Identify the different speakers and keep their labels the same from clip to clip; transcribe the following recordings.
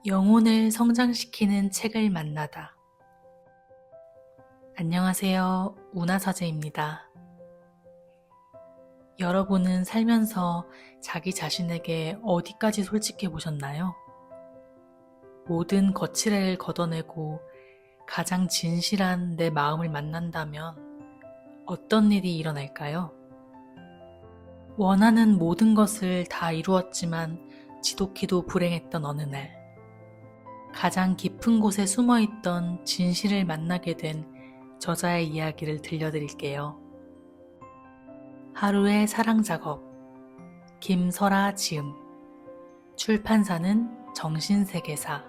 Speaker 1: 영혼을 성장시키는 책을 만나다. 안녕하세요. 운하서재입니다. 여러분은 살면서 자기 자신에게 어디까지 솔직해 보셨나요? 모든 거칠애를 걷어내고 가장 진실한 내 마음을 만난다면 어떤 일이 일어날까요? 원하는 모든 것을 다 이루었지만 지독히도 불행했던 어느 날, 가장 깊은 곳에 숨어있던 진실을 만나게 된 저자의 이야기를 들려드릴게요. 하루의 사랑 작업, 김설아 지음, 출판사는 정신세계사.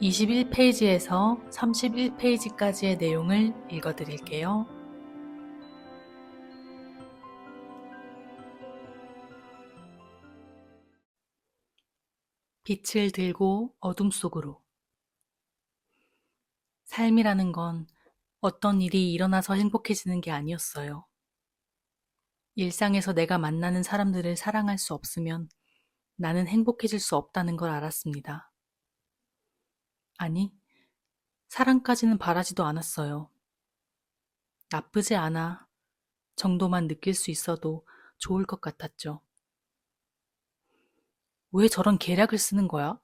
Speaker 1: 21페이지에서 31페이지까지의 내용을 읽어드릴게요. 빛을 들고 어둠 속으로. 삶이라는 건 어떤 일이 일어나서 행복해지는 게 아니었어요. 일상에서 내가 만나는 사람들을 사랑할 수 없으면 나는 행복해질 수 없다는 걸 알았습니다. 아니, 사랑까지는 바라지도 않았어요. 나쁘지 않아 정도만 느낄 수 있어도 좋을 것 같았죠. 왜 저런 계략을 쓰는 거야?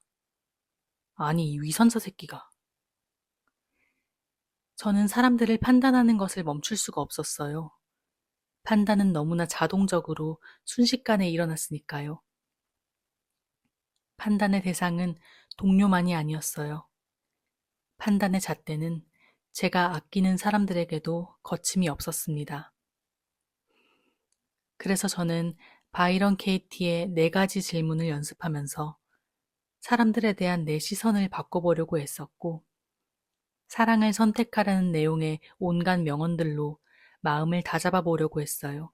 Speaker 1: 아니, 이 위선자 새끼가. 저는 사람들을 판단하는 것을 멈출 수가 없었어요. 판단은 너무나 자동적으로 순식간에 일어났으니까요. 판단의 대상은 동료만이 아니었어요. 판단의 잣대는 제가 아끼는 사람들에게도 거침이 없었습니다. 그래서 저는 바이런 케이티의 4가지 질문을 연습하면서 사람들에 대한 내 시선을 바꿔보려고 했었고, 사랑을 선택하라는 내용의 온갖 명언들로 마음을 다잡아 보려고 했어요.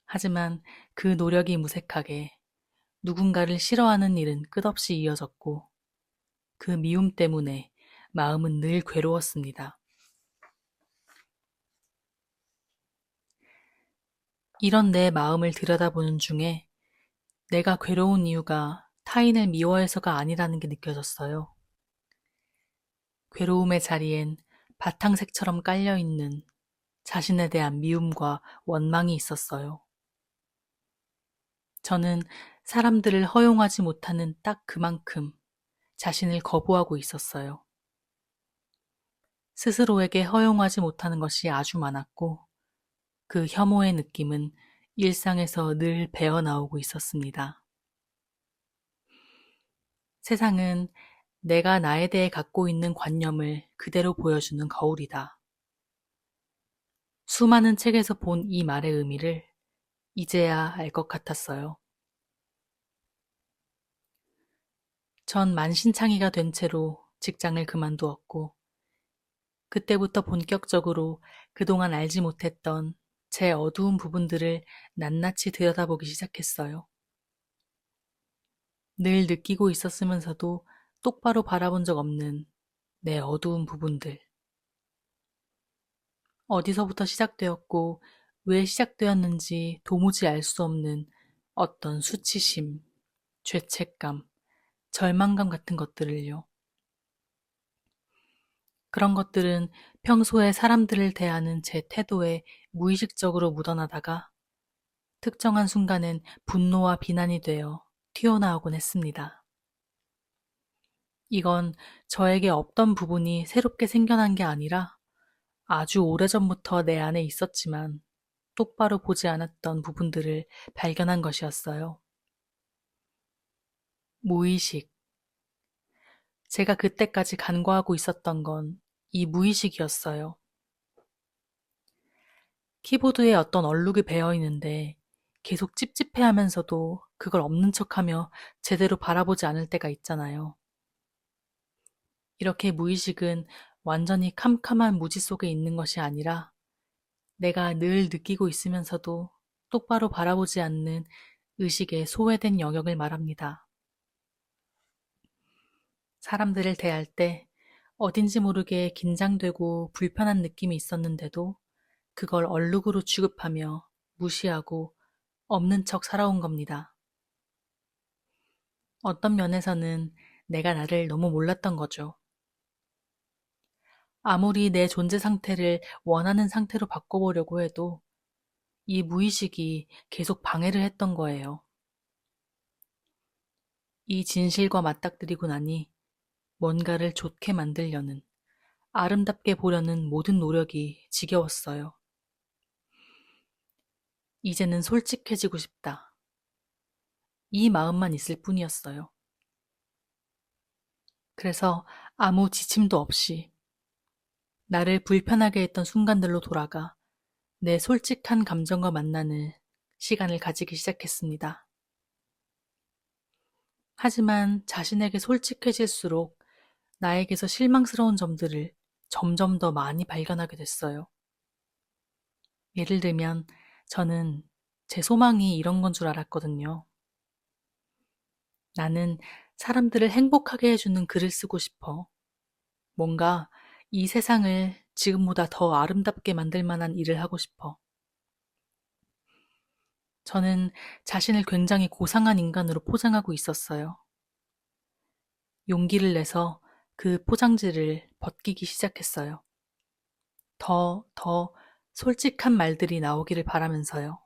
Speaker 1: 하지만 그 노력이 무색하게 누군가를 싫어하는 일은 끝없이 이어졌고, 그 미움 때문에 마음은 늘 괴로웠습니다. 이런 내 마음을 들여다보는 중에 내가 괴로운 이유가 타인을 미워해서가 아니라는 게 느껴졌어요. 괴로움의 자리엔 바탕색처럼 깔려있는 자신에 대한 미움과 원망이 있었어요. 저는 사람들을 허용하지 못하는 딱 그만큼 자신을 거부하고 있었어요. 스스로에게 허용하지 못하는 것이 아주 많았고, 그 혐오의 느낌은 일상에서 늘 배어나오고 있었습니다. 세상은 내가 나에 대해 갖고 있는 관념을 그대로 보여주는 거울이다. 수많은 책에서 본 이 말의 의미를 이제야 알 것 같았어요. 전 만신창이가 된 채로 직장을 그만두었고, 그때부터 본격적으로 그동안 알지 못했던 제 어두운 부분들을 낱낱이 들여다보기 시작했어요. 늘 느끼고 있었으면서도 똑바로 바라본 적 없는 내 어두운 부분들. 어디서부터 시작되었고 왜 시작되었는지 도무지 알 수 없는 어떤 수치심, 죄책감, 절망감 같은 것들을요. 그런 것들은 평소에 사람들을 대하는 제 태도에 무의식적으로 묻어나다가 특정한 순간엔 분노와 비난이 되어 튀어나오곤 했습니다. 이건 저에게 없던 부분이 새롭게 생겨난 게 아니라 아주 오래전부터 내 안에 있었지만 똑바로 보지 않았던 부분들을 발견한 것이었어요. 무의식. 제가 그때까지 간과하고 있었던 건 이 무의식이었어요. 키보드에 어떤 얼룩이 배어 있는데 계속 찝찝해 하면서도 그걸 없는 척하며 제대로 바라보지 않을 때가 있잖아요. 이렇게 무의식은 완전히 캄캄한 무지 속에 있는 것이 아니라 내가 늘 느끼고 있으면서도 똑바로 바라보지 않는 의식의 소외된 영역을 말합니다. 사람들을 대할 때 어딘지 모르게 긴장되고 불편한 느낌이 있었는데도 그걸 얼룩으로 취급하며 무시하고 없는 척 살아온 겁니다. 어떤 면에서는 내가 나를 너무 몰랐던 거죠. 아무리 내 존재 상태를 원하는 상태로 바꿔보려고 해도 이 무의식이 계속 방해를 했던 거예요. 이 진실과 맞닥뜨리고 나니 뭔가를 좋게 만들려는, 아름답게 보려는 모든 노력이 지겨웠어요. 이제는 솔직해지고 싶다. 이 마음만 있을 뿐이었어요. 그래서 아무 지침도 없이 나를 불편하게 했던 순간들로 돌아가 내 솔직한 감정과 만나는 시간을 가지기 시작했습니다. 하지만 자신에게 솔직해질수록 나에게서 실망스러운 점들을 점점 더 많이 발견하게 됐어요. 예를 들면 저는 제 소망이 이런 건 줄 알았거든요. 나는 사람들을 행복하게 해주는 글을 쓰고 싶어. 뭔가 이 세상을 지금보다 더 아름답게 만들 만한 일을 하고 싶어. 저는 자신을 굉장히 고상한 인간으로 포장하고 있었어요. 용기를 내서 그 포장지를 벗기기 시작했어요. 더 솔직한 말들이 나오기를 바라면서요.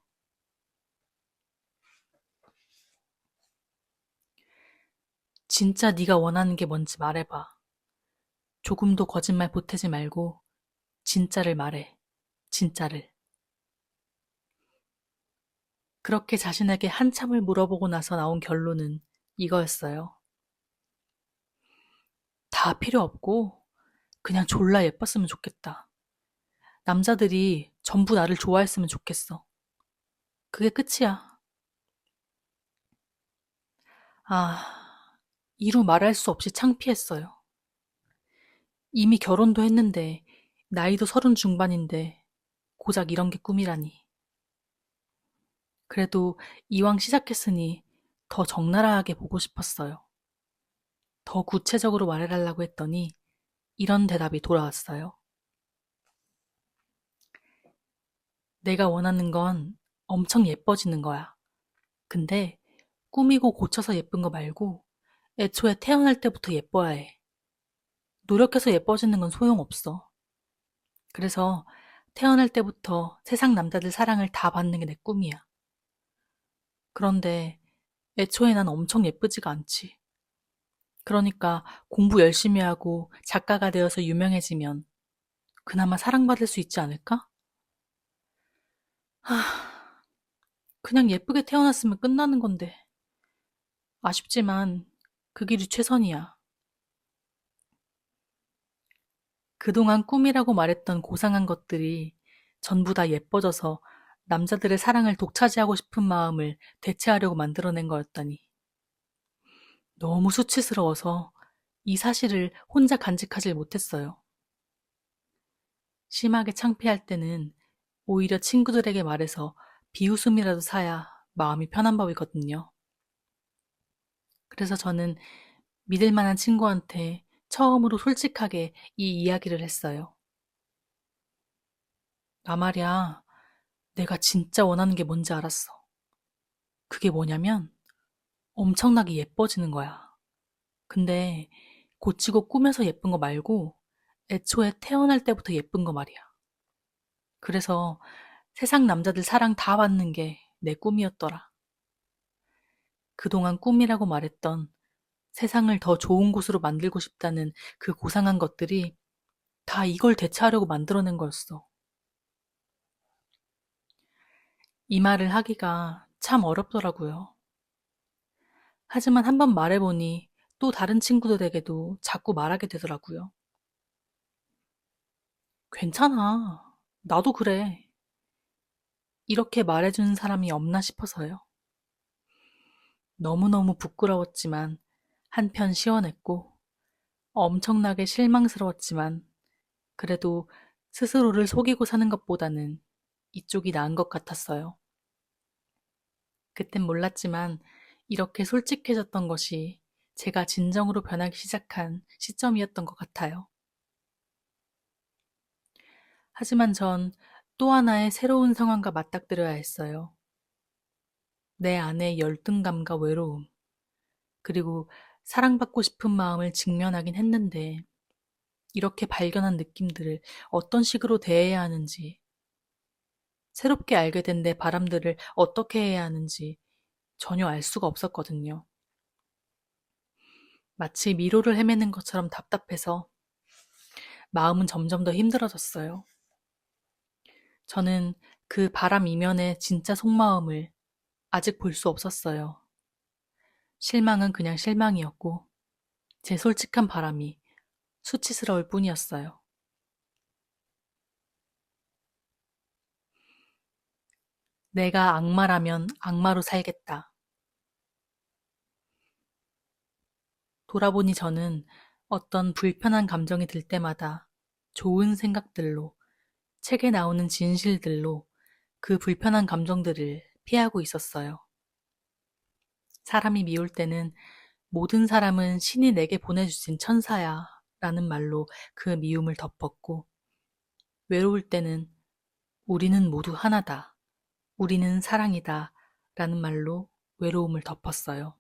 Speaker 1: 진짜 네가 원하는 게 뭔지 말해봐. 조금도 거짓말 보태지 말고 진짜를 말해. 진짜를. 그렇게 자신에게 한참을 물어보고 나서 나온 결론은 이거였어요. 다 필요 없고 그냥 졸라 예뻤으면 좋겠다. 남자들이 전부 나를 좋아했으면 좋겠어. 그게 끝이야. 아, 이루 말할 수 없이 창피했어요. 이미 결혼도 했는데 나이도 30 중반인데 고작 이런 게 꿈이라니. 그래도 이왕 시작했으니 더 적나라하게 보고 싶었어요. 더 구체적으로 말해달라고 했더니 이런 대답이 돌아왔어요. 내가 원하는 건 엄청 예뻐지는 거야. 근데 꾸미고 고쳐서 예쁜 거 말고 애초에 태어날 때부터 예뻐야 해. 노력해서 예뻐지는 건 소용없어. 그래서 태어날 때부터 세상 남자들 사랑을 다 받는 게 내 꿈이야. 그런데 애초에 난 엄청 예쁘지가 않지. 그러니까 공부 열심히 하고 작가가 되어서 유명해지면 그나마 사랑받을 수 있지 않을까? 하, 그냥 예쁘게 태어났으면 끝나는 건데. 아쉽지만 그 길이 최선이야. 그동안 꿈이라고 말했던 고상한 것들이 전부 다 예뻐져서 남자들의 사랑을 독차지하고 싶은 마음을 대체하려고 만들어낸 거였다니. 너무 수치스러워서 이 사실을 혼자 간직하질 못했어요. 심하게 창피할 때는 오히려 친구들에게 말해서 비웃음이라도 사야 마음이 편한 법이거든요. 그래서 저는 믿을 만한 친구한테 처음으로 솔직하게 이 이야기를 했어요. 나 말이야, 내가 진짜 원하는 게 뭔지 알았어. 그게 뭐냐면 엄청나게 예뻐지는 거야. 근데 고치고 꾸며서 예쁜 거 말고 애초에 태어날 때부터 예쁜 거 말이야. 그래서 세상 남자들 사랑 다 받는 게 내 꿈이었더라. 그동안 꿈이라고 말했던 세상을 더 좋은 곳으로 만들고 싶다는 그 고상한 것들이 다 이걸 대체하려고 만들어낸 거였어. 이 말을 하기가 참 어렵더라고요. 하지만 한번 말해보니 또 다른 친구들에게도 자꾸 말하게 되더라고요. 괜찮아. 나도 그래. 이렇게 말해주는 사람이 없나 싶어서요. 너무너무 부끄러웠지만 한편 시원했고 엄청나게 실망스러웠지만 그래도 스스로를 속이고 사는 것보다는 이쪽이 나은 것 같았어요. 그땐 몰랐지만 이렇게 솔직해졌던 것이 제가 진정으로 변하기 시작한 시점이었던 것 같아요. 하지만 전 또 하나의 새로운 상황과 맞닥뜨려야 했어요. 내 안의 열등감과 외로움, 그리고 사랑받고 싶은 마음을 직면하긴 했는데 이렇게 발견한 느낌들을 어떤 식으로 대해야 하는지, 새롭게 알게 된 내 바람들을 어떻게 해야 하는지 전혀 알 수가 없었거든요. 마치 미로를 헤매는 것처럼 답답해서 마음은 점점 더 힘들어졌어요. 저는 그 바람 이면의 진짜 속마음을 아직 볼 수 없었어요. 실망은 그냥 실망이었고, 제 솔직한 바람이 수치스러울 뿐이었어요. 내가 악마라면 악마로 살겠다. 돌아보니 저는 어떤 불편한 감정이 들 때마다 좋은 생각들로, 책에 나오는 진실들로 그 불편한 감정들을 피하고 있었어요. 사람이 미울 때는 모든 사람은 신이 내게 보내주신 천사야 라는 말로 그 미움을 덮었고, 외로울 때는 우리는 모두 하나다, 우리는 사랑이다 라는 말로 외로움을 덮었어요.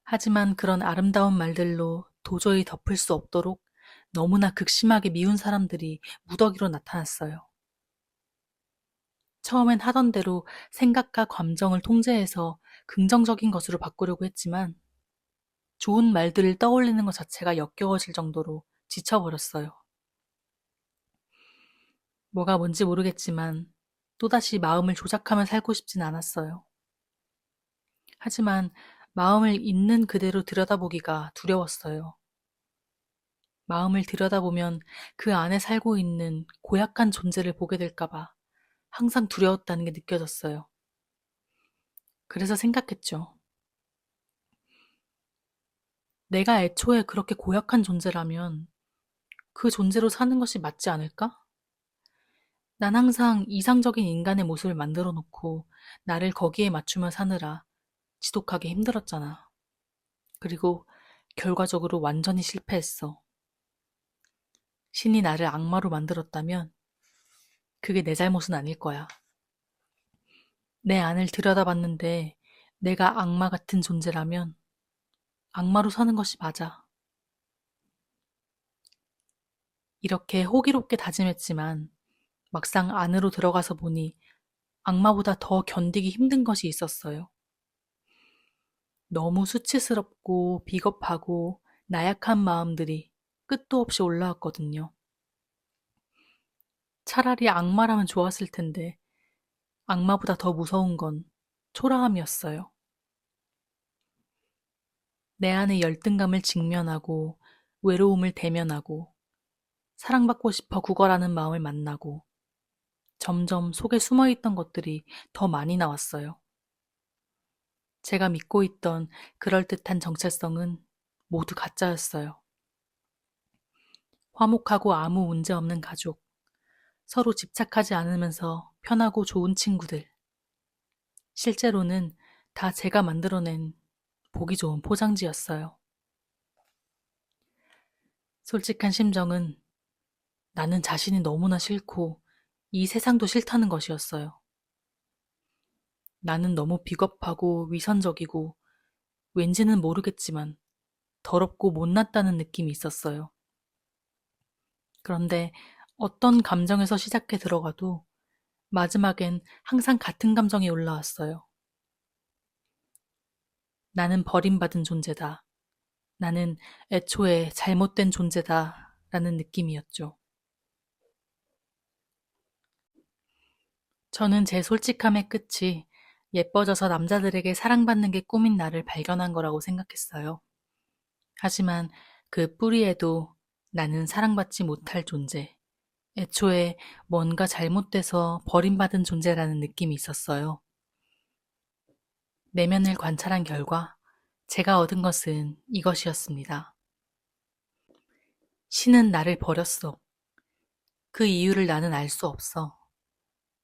Speaker 1: 하지만 그런 아름다운 말들로 도저히 덮을 수 없도록 너무나 극심하게 미운 사람들이 무더기로 나타났어요. 처음엔 하던 대로 생각과 감정을 통제해서 긍정적인 것으로 바꾸려고 했지만 좋은 말들을 떠올리는 것 자체가 역겨워질 정도로 지쳐버렸어요. 뭐가 뭔지 모르겠지만 또다시 마음을 조작하며 살고 싶진 않았어요. 하지만 마음을 있는 그대로 들여다보기가 두려웠어요. 마음을 들여다보면 그 안에 살고 있는 고약한 존재를 보게 될까봐 항상 두려웠다는 게 느껴졌어요. 그래서 생각했죠. 내가 애초에 그렇게 고약한 존재라면 그 존재로 사는 것이 맞지 않을까? 난 항상 이상적인 인간의 모습을 만들어 놓고 나를 거기에 맞추며 사느라 지독하게 힘들었잖아. 그리고 결과적으로 완전히 실패했어. 신이 나를 악마로 만들었다면 그게 내 잘못은 아닐 거야. 내 안을 들여다봤는데 내가 악마 같은 존재라면 악마로 사는 것이 맞아. 이렇게 호기롭게 다짐했지만 막상 안으로 들어가서 보니 악마보다 더 견디기 힘든 것이 있었어요. 너무 수치스럽고 비겁하고 나약한 마음들이 끝도 없이 올라왔거든요. 차라리 악마라면 좋았을 텐데 악마보다 더 무서운 건 초라함이었어요. 내 안의 열등감을 직면하고 외로움을 대면하고 사랑받고 싶어 구걸하는 마음을 만나고 점점 속에 숨어있던 것들이 더 많이 나왔어요. 제가 믿고 있던 그럴듯한 정체성은 모두 가짜였어요. 화목하고 아무 문제 없는 가족, 서로 집착하지 않으면서 편하고 좋은 친구들. 실제로는 다 제가 만들어낸 보기 좋은 포장지였어요. 솔직한 심정은 나는 자신이 너무나 싫고 이 세상도 싫다는 것이었어요. 나는 너무 비겁하고 위선적이고 왠지는 모르겠지만 더럽고 못났다는 느낌이 있었어요. 그런데 어떤 감정에서 시작해 들어가도 마지막엔 항상 같은 감정이 올라왔어요. 나는 버림받은 존재다. 나는 애초에 잘못된 존재다. 라는 느낌이었죠. 저는 제 솔직함의 끝이 예뻐져서 남자들에게 사랑받는 게 꿈인 나를 발견한 거라고 생각했어요. 하지만 그 뿌리에도 나는 사랑받지 못할 존재, 애초에 뭔가 잘못돼서 버림받은 존재라는 느낌이 있었어요. 내면을 관찰한 결과 제가 얻은 것은 이것이었습니다. 신은 나를 버렸어. 그 이유를 나는 알 수 없어.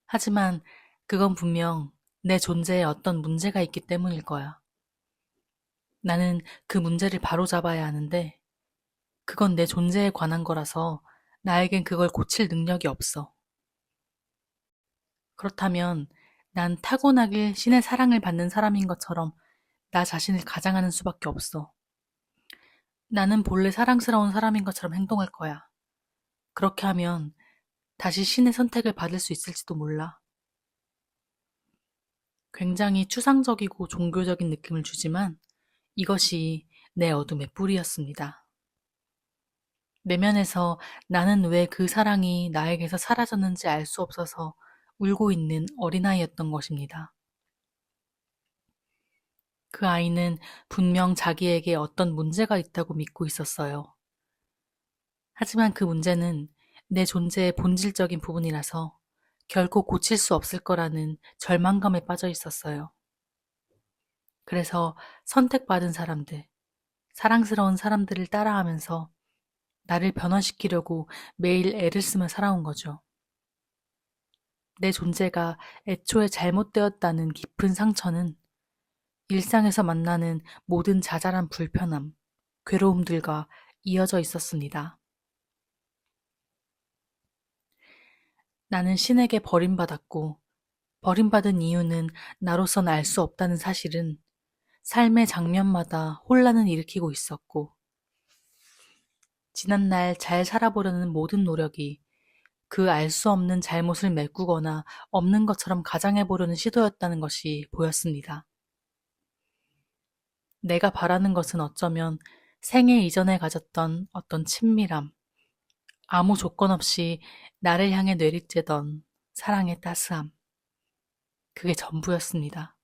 Speaker 1: 하지만 그건 분명 내 존재에 어떤 문제가 있기 때문일 거야. 나는 그 문제를 바로잡아야 하는데 그건 내 존재에 관한 거라서 나에겐 그걸 고칠 능력이 없어. 그렇다면 난 타고나길 신의 사랑을 받는 사람인 것처럼 나 자신을 가장하는 수밖에 없어. 나는 본래 사랑스러운 사람인 것처럼 행동할 거야. 그렇게 하면 다시 신의 선택을 받을 수 있을지도 몰라. 굉장히 추상적이고 종교적인 느낌을 주지만 이것이 내 어둠의 뿌리였습니다. 내면에서 나는 왜 그 사랑이 나에게서 사라졌는지 알 수 없어서 울고 있는 어린아이였던 것입니다. 그 아이는 분명 자기에게 어떤 문제가 있다고 믿고 있었어요. 하지만 그 문제는 내 존재의 본질적인 부분이라서 결코 고칠 수 없을 거라는 절망감에 빠져 있었어요. 그래서 선택받은 사람들, 사랑스러운 사람들을 따라하면서 나를 변화시키려고 매일 애를 쓰며 살아온 거죠. 내 존재가 애초에 잘못되었다는 깊은 상처는 일상에서 만나는 모든 자잘한 불편함, 괴로움들과 이어져 있었습니다. 나는 신에게 버림받았고, 버림받은 이유는 나로선 알 수 없다는 사실은 삶의 장면마다 혼란을 일으키고 있었고, 지난날 잘 살아보려는 모든 노력이 그 알 수 없는 잘못을 메꾸거나 없는 것처럼 가장해보려는 시도였다는 것이 보였습니다. 내가 바라는 것은 어쩌면 생애 이전에 가졌던 어떤 친밀함, 아무 조건 없이 나를 향해 내리쬐던 사랑의 따스함, 그게 전부였습니다.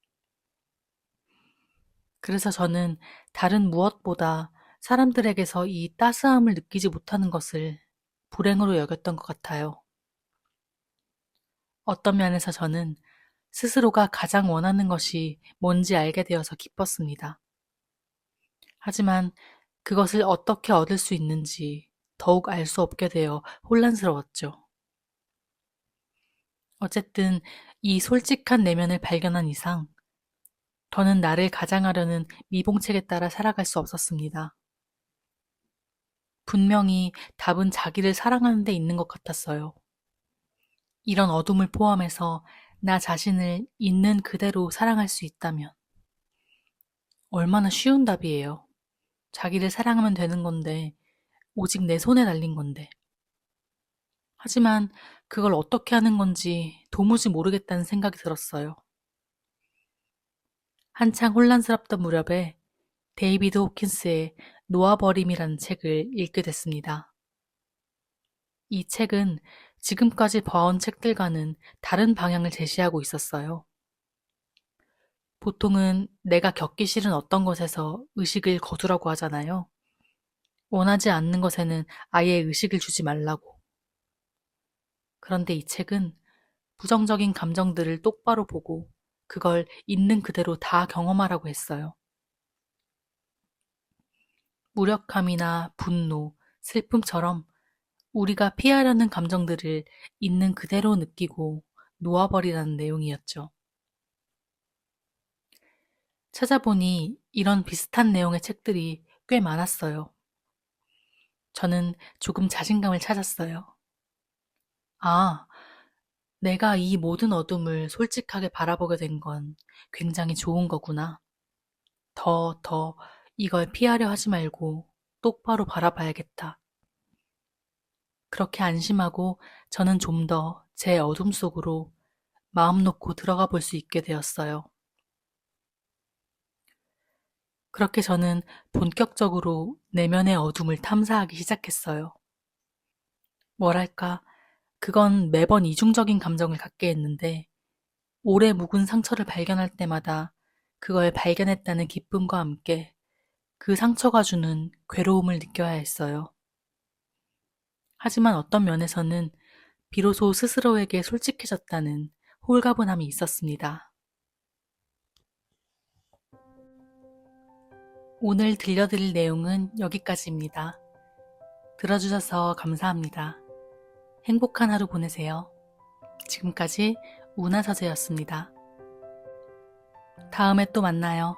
Speaker 1: 그래서 저는 다른 무엇보다 사람들에게서 이 따스함을 느끼지 못하는 것을 불행으로 여겼던 것 같아요. 어떤 면에서 저는 스스로가 가장 원하는 것이 뭔지 알게 되어서 기뻤습니다. 하지만 그것을 어떻게 얻을 수 있는지 더욱 알 수 없게 되어 혼란스러웠죠. 어쨌든 이 솔직한 내면을 발견한 이상 더는 나를 가장하려는 미봉책에 따라 살아갈 수 없었습니다. 분명히 답은 자기를 사랑하는 데 있는 것 같았어요. 이런 어둠을 포함해서 나 자신을 있는 그대로 사랑할 수 있다면 얼마나 쉬운 답이에요. 자기를 사랑하면 되는 건데, 오직 내 손에 달린 건데. 하지만 그걸 어떻게 하는 건지 도무지 모르겠다는 생각이 들었어요. 한창 혼란스럽던 무렵에 데이비드 호킨스의 놓아버림이라는 책을 읽게 됐습니다. 이 책은 지금까지 봐온 책들과는 다른 방향을 제시하고 있었어요. 보통은 내가 겪기 싫은 어떤 것에서 의식을 거두라고 하잖아요. 원하지 않는 것에는 아예 의식을 주지 말라고. 그런데 이 책은 부정적인 감정들을 똑바로 보고 그걸 있는 그대로 다 경험하라고 했어요. 무력함이나 분노, 슬픔처럼 우리가 피하려는 감정들을 있는 그대로 느끼고 놓아버리라는 내용이었죠. 찾아보니 이런 비슷한 내용의 책들이 꽤 많았어요. 저는 조금 자신감을 찾았어요. 아, 내가 이 모든 어둠을 솔직하게 바라보게 된 건 굉장히 좋은 거구나. 더 이걸 피하려 하지 말고 똑바로 바라봐야겠다. 그렇게 안심하고 저는 좀 더 제 어둠 속으로 마음 놓고 들어가 볼 수 있게 되었어요. 그렇게 저는 본격적으로 내면의 어둠을 탐사하기 시작했어요. 뭐랄까, 그건 매번 이중적인 감정을 갖게 했는데, 오래 묵은 상처를 발견할 때마다 그걸 발견했다는 기쁨과 함께 그 상처가 주는 괴로움을 느껴야 했어요. 하지만 어떤 면에서는 비로소 스스로에게 솔직해졌다는 홀가분함이 있었습니다. 오늘 들려드릴 내용은 여기까지입니다. 들어주셔서 감사합니다. 행복한 하루 보내세요. 지금까지 운하서재였습니다. 다음에 또 만나요.